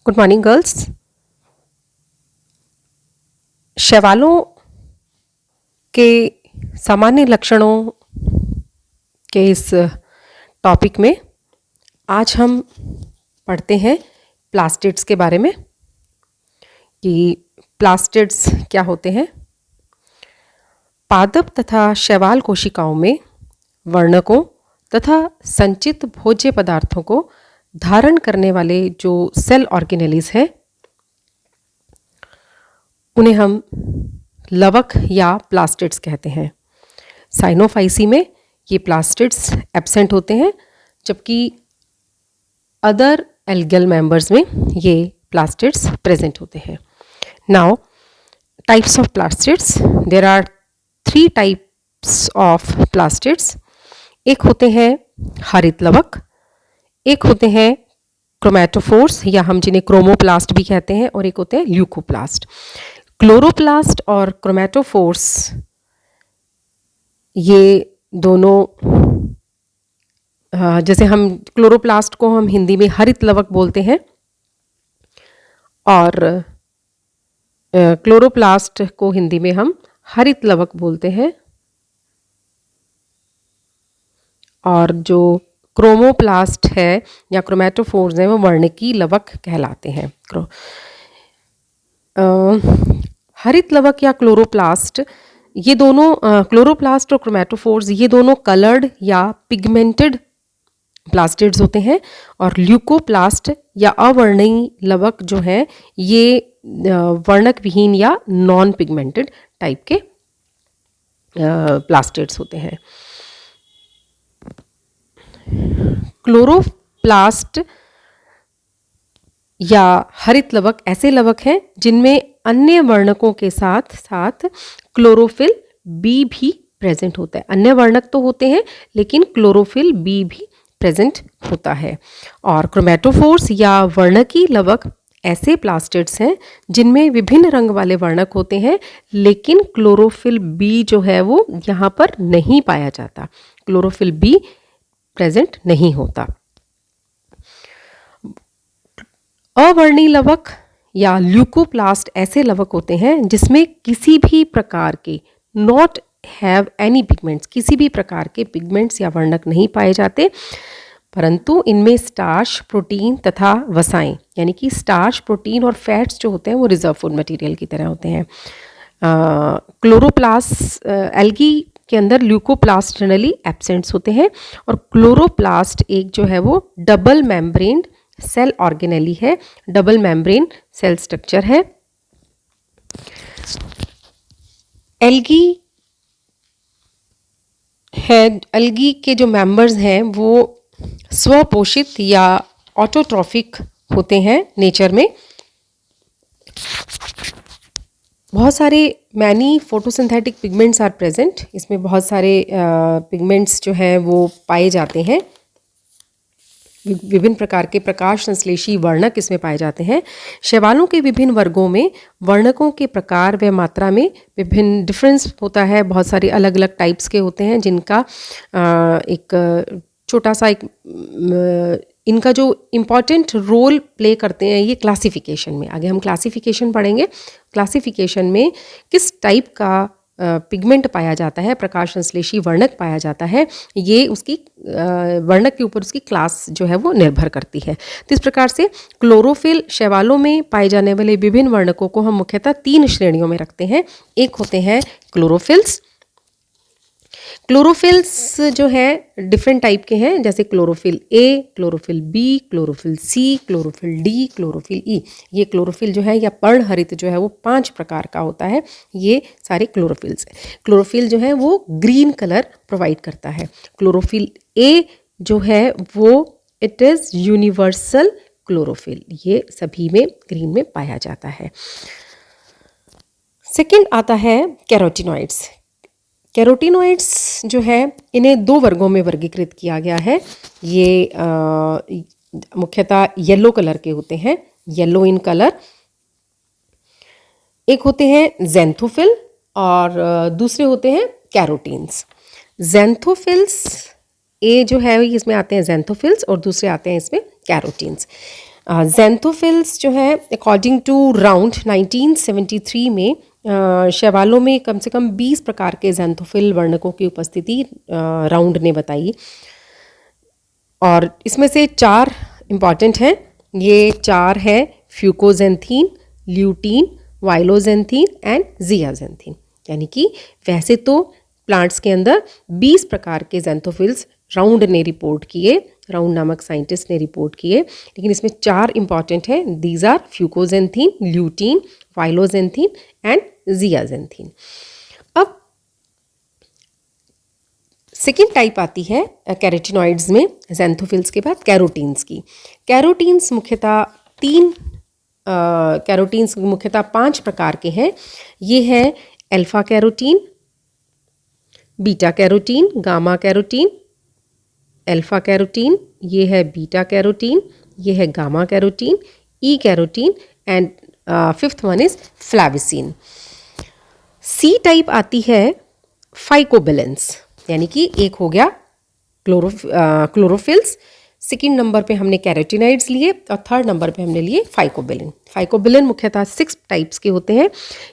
Good morning girls. शैवालों के सामान्य लक्षणों के इस टॉपिक में आज हम पढ़ते हैं प्लास्टिड्स के बारे में कि प्लास्टिड्स क्या होते हैं। पादप तथा शैवाल कोशिकाओं में वर्णकों तथा संचित भोज्य पदार्थों को धारण करने वाले जो सेल ऑर्गेनेलीज हैं उन्हें हम लवक या प्लास्टिड्स कहते हैं। साइनोफाइसी में ये प्लास्टिड्स एब्सेंट होते हैं, जबकि अदर एल्गल मेंबर्स में ये प्लास्टिड्स प्रेजेंट होते हैं। Now types of plastids, there are 3 types of plastids. एक होते हैं हरित लवक, एक होते हैं क्रोमैटोफोर्स या हम जिन्हें क्रोमोप्लास्ट भी कहते हैं, और एक होते हैं ल्यूकोप्लास्ट। क्लोरोप्लास्ट और क्रोमैटोफोर्स ये दोनों जैसे हम क्लोरोप्लास्ट को हम हिंदी में हरित लवक बोलते हैं और क्लोरोप्लास्ट को हिंदी में हम हरित लवक बोलते हैं, और जो क्रोमोप्लास्ट है या क्रोमैटोफोर्स है वो वर्णकी लवक कहलाते हैं। हरित लवक या क्लोरोप्लास्ट ये दोनों क्लोरोप्लास्ट और क्रोमैटोफोर्स ये दोनों कलर्ड या पिगमेंटेड प्लास्टिड्स होते हैं, और ल्यूकोप्लास्ट या अवर्णीय लवक जो है ये वर्णक विहीन या नॉन पिगमेंटेड टाइप के प्लास्टिड्स होते हैं। क्लोरोप्लास्ट या हरित लवक ऐसे लवक हैं जिनमें अन्य वर्णकों के साथ साथ क्लोरोफिल बी भी प्रेजेंट होता है। अन्य वर्णक तो होते हैं लेकिन क्लोरोफिल बी भी प्रेजेंट होता है। और क्रोमैटोफोर्स या वर्णकी लवक ऐसे प्लास्टिड्स हैं जिनमें विभिन्न रंग वाले वर्णक होते हैं, लेकिन क्लोरोफिल बी जो है वो यहाँ पर नहीं पाया जाता, क्लोरोफिल बी प्रेजेंट नहीं होता। अवर्णीय लवक या ल्यूकोप्लास्ट ऐसे लवक होते हैं जिसमें किसी भी प्रकार के नॉट हैव एनी पिगमेंट्स, किसी भी प्रकार के पिगमेंट्स या वर्णक नहीं पाए जाते, परंतु इनमें स्टार्च, प्रोटीन तथा वसाएं यानी कि स्टार्च, प्रोटीन और फैट्स जो होते हैं वो रिजर्व फूड मटेरियल की तरह होते हैं। क्लोरोप्लास्ट एल्गी के अंदर ल्यूकोप्लास्ट जनरली एब्सेंट्स होते हैं, और क्लोरोप्लास्ट एक जो है वो डबल मेम्ब्रेन सेल ऑर्गेनेली है, डबल मेम्ब्रेन सेल स्ट्रक्चर है। एल्गी है, एल्गी के जो मेंबर्स हैं वो स्वपोषित या ऑटोट्रॉफिक होते हैं नेचर में। बहुत सारे many photosynthetic pigments are present, इसमें बहुत सारे पिगमेंट्स जो हैं वो पाए जाते हैं। विभिन्न प्रकार के प्रकाश संश्लेषी वर्णक इसमें पाए जाते हैं। शैवालों के विभिन्न वर्गों में वर्णकों के प्रकार व मात्रा में विभिन्न डिफरेंस होता है। बहुत सारे अलग अलग टाइप्स के होते हैं जिनका एक छोटा सा इनका जो इम्पॉर्टेंट रोल प्ले करते हैं ये क्लासिफिकेशन में। आगे हम क्लासिफिकेशन पढ़ेंगे। क्लासिफिकेशन में किस टाइप का पिगमेंट पाया जाता है, प्रकाश संश्लेषी वर्णक पाया जाता है, ये उसकी वर्णक के ऊपर उसकी क्लास जो है वो निर्भर करती है। तो इस प्रकार से क्लोरोफिल शैवालों में पाए जाने वाले विभिन्न वर्णकों को हम मुख्यतः 3 श्रेणियों में रखते हैं। एक होते हैं क्लोरोफिल्स। क्लोरोफिल्स जो है डिफरेंट टाइप के हैं, जैसे chlorophyll A, chlorophyll B, chlorophyll C, chlorophyll D, chlorophyll E. ये क्लोरोफिल जो है या पर्णहरित जो है वो 5 प्रकार का होता है। ये सारे क्लोरोफिल्स हैं। क्लोरोफिल जो है वो ग्रीन कलर प्रोवाइड करता है। क्लोरोफिल ए जो है वो इट इज़ यूनिवर्सल क्लोरोफिल, ये सभी में ग्रीन में पाया जाता है। सेकेंड आता है कैरोटीनॉइड्स। कैरोटीनॉइड्स जो है इन्हें 2 वर्गों में वर्गीकृत किया गया है। ये मुख्यतः येलो कलर के होते हैं, येलो इन कलर। एक होते हैं ज़ैंथोफिल और दूसरे होते हैं कैरोटीन्स। ज़ैंथोफिल्स ए जो है इसमें आते हैं ज़ैंथोफिल्स और दूसरे आते हैं इसमें कैरोटीन्स। ज़ैंथोफिल्स जो है अकॉर्डिंग टू राउंड 1973 में शैवालों में कम से कम 20 प्रकार के ज़ैंथोफिल वर्णकों की उपस्थिति राउंड ने बताई, और इसमें से 4 इम्पॉर्टेंट हैं। ये 4 है फ्यूकोजेंथीन, ल्यूटीन, वाइलोजेंथीन एंड जियाजेंथीन। यानी कि वैसे तो प्लांट्स के अंदर 20 प्रकार के ज़ैंथोफिल्स राउंड ने रिपोर्ट किए, राउंड नामक साइंटिस्ट ने रिपोर्ट किए, लेकिन इसमें 4 इंपॉर्टेंट हैं। These are fucoxanthin, lutein, violaxanthin and zeaxanthin. अब सेकेंड टाइप आती है कैरोटिनॉइड्स में ज़ैंथोफिल्स के बाद कैरोटीन्स की। कैरोटीन्स मुख्यतः 5 प्रकार के हैं। ये है alpha carotene, beta carotene, gamma carotene, alpha carotene, ये है बीटा कैरोटीन, ये है gamma carotene, E carotene and fifth one is flavicin. C type आती है फाइकोबिलेंस, यानी कि एक हो गया क्लोरोफिल्स, सेकेंड नंबर पे हमने कैरोटिनॉइड्स लिए और थर्ड नंबर पे हमने लिए फाइकोबिलिन। फाइकोबिलिन मुख्यतः 6 टाइप्स के होते हैं।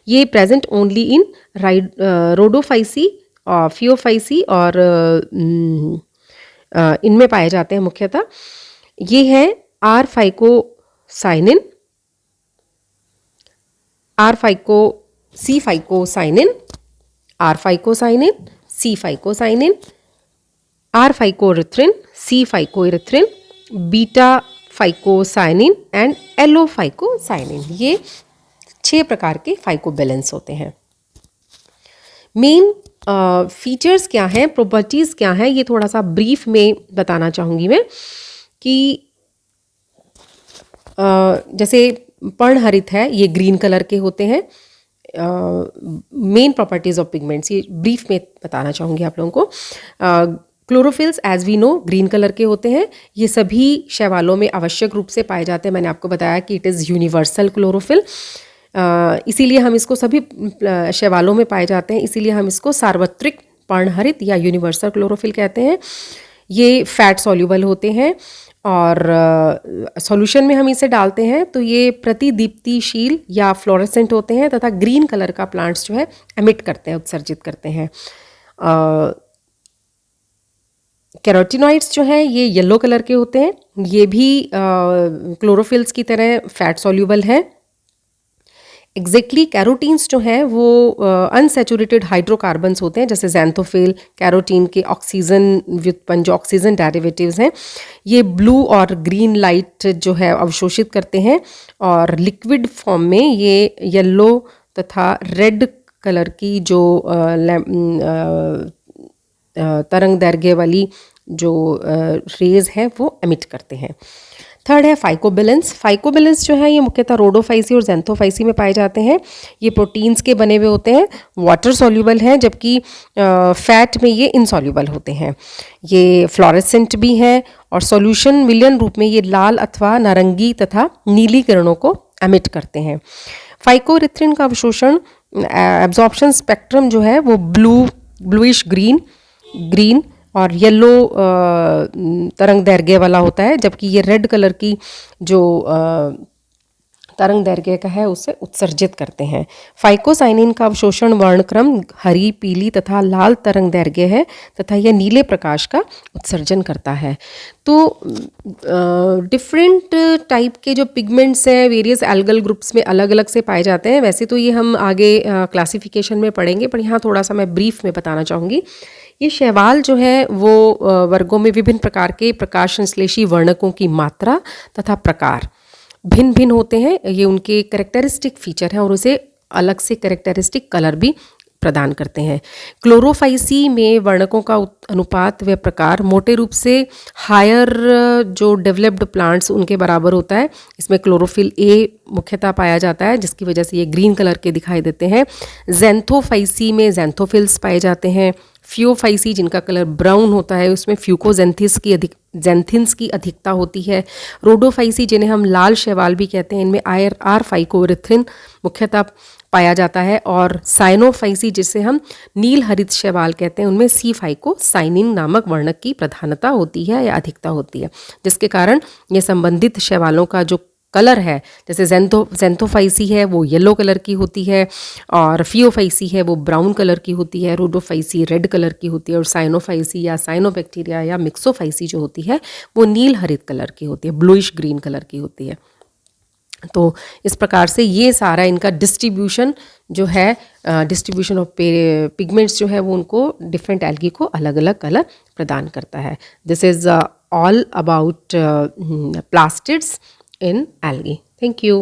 ये प्रेजेंट ओनली इन रोडोफाइसी और फियोफाइसी और इनमें पाए जाते हैं मुख्यतः। ये है R phycocyanin, C phycocyanin, R phycocyanin, C phycocyanin, R phycoerythrin, C phycoerythrin, beta phycocyanin and allophycocyanin. ये 6 प्रकार के फाइकोबिलेंस होते हैं। मेन फीचर्स क्या हैं, प्रॉपर्टीज़ क्या हैं, ये थोड़ा सा ब्रीफ में बताना चाहूँगी मैं कि जैसे पर्णहरित है, ये ग्रीन कलर के होते हैं। मेन प्रॉपर्टीज़ ऑफ पिगमेंट्स ये ब्रीफ में बताना चाहूँगी आप लोगों को। Chlorophylls as we know green colour के होते हैं। ये सभी शैवालों में आवश्यक रूप से पाए जाते हैं। मैंने आपको बताया कि इट इज़ यूनिवर्सल क्लोरोफिल, इसीलिए हम इसको सभी शैवालों में पाए जाते हैं, इसीलिए हम इसको सार्वत्रिक पर्णहरित या यूनिवर्सल क्लोरोफिल कहते हैं। ये फैट सॉल्युबल होते हैं और सॉल्यूशन में हम इसे डालते हैं तो ये प्रतिदीप्तिशील या फ्लोरेसेंट होते हैं तथा ग्रीन कलर का प्लांट्स जो है एमिट करते हैं, उत्सर्जित करते हैं। कैरोटिनॉइड्स जो है ये येलो कलर के होते हैं। ये भी क्लोरोफिल्स की तरह फैट सॉल्युबल है। एग्जैक्टली कैरोटीन्स जो हैं वो अनसैचुरेटेड हाइड्रोकार्बन्स होते हैं, जैसे ज़ैंथोफिल कैरोटीन के ऑक्सीजन व्युत्पन्न जो ऑक्सीजन डेरिवेटिव्स हैं, ये ब्लू और ग्रीन लाइट जो है अवशोषित करते हैं और लिक्विड फॉर्म में ये येलो तथा रेड कलर की जो तरंग दैर्घ्य वाली जो रेज है वो एमिट करते हैं। थर्ड है फाइकोबिलेंस। फाइकोबिलेंस जो है ये मुख्यतः रोडोफाइसी और ज़ैंथोफाइसी में पाए जाते हैं। ये प्रोटीन्स के बने हुए होते हैं, वाटर सॉल्युबल हैं, जबकि फैट में ये इनसॉल्युबल होते हैं। ये फ्लोरेसेंट भी हैं और सॉल्यूशन विलयन रूप में ये लाल अथवा नारंगी तथा नीली किरणों को एमिट करते हैं। फाइकोरिथ्रिन का अवशोषण एब्जॉर्प्शन स्पेक्ट्रम जो है वो ब्लूइश ग्रीन और येलो तरंग दैर्घ्य वाला होता है, जबकि ये रेड कलर की जो तरंग दैर्घ्य का है उसे उत्सर्जित करते हैं। फाइकोसाइनिन का अवशोषण वर्णक्रम हरी, पीली तथा लाल तरंग दैर्घ्य है तथा यह नीले प्रकाश का उत्सर्जन करता है। तो डिफरेंट टाइप के जो पिगमेंट्स हैं वेरियस एल्गल ग्रुप्स में अलग अलग से पाए जाते हैं। वैसे तो ये हम आगे क्लासिफिकेशन में पढ़ेंगे, पर यहाँ थोड़ा सा मैं ब्रीफ में बताना चाहूँगी। ये शैवाल जो है वो वर्गों में विभिन्न प्रकार के प्रकाश संश्लेषी वर्णकों की मात्रा तथा प्रकार भिन्न भिन्न होते हैं। ये उनके कैरेक्टरिस्टिक फीचर हैं और उसे अलग से कैरेक्टरिस्टिक कलर भी प्रदान करते हैं। क्लोरोफाइसी में वर्णकों का अनुपात व प्रकार मोटे रूप से हायर जो डेवलप्ड प्लांट्स उनके बराबर होता है। इसमें क्लोरोफिल ए मुख्यतः पाया जाता है, जिसकी वजह से ये ग्रीन कलर के दिखाई देते हैं। ज़ैंथोफाइसी में ज़ैंथोफिल्स पाए जाते हैं। फियोफाइसी जिनका कलर ब्राउन होता है, उसमें जेंथिन्स की अधिकता होती है। रोडोफाइसी जिन्हें हम लाल शैवाल भी कहते हैं, इनमें आर फाइकोरिथिन मुख्यतः पाया जाता है। और साइनोफाइसी जिसे हम नील हरित शैवाल कहते हैं, उनमें सी फाइकोसाइनिन नामक वर्णक की प्रधानता होती है या अधिकता होती है, जिसके कारण ये संबंधित शैवालों का जो कलर है, जैसे जेंथोफाइसी है वो येलो कलर की होती है, और फियोफाइसी है वो ब्राउन कलर की होती है, रोडोफाइसी रेड कलर की होती है, और साइनोफाइसी या साइनोबैक्टीरिया या मिक्सोफाइसी जो होती है वो नील हरित कलर की होती है, ब्लूइश ग्रीन कलर की होती है। तो इस प्रकार से ये सारा इनका डिस्ट्रीब्यूशन जो है, डिस्ट्रीब्यूशन ऑफ पिगमेंट्स जो है वो उनको डिफरेंट एल्गी को अलग अलग कलर प्रदान करता है। This is all about plastids in algae. Thank you.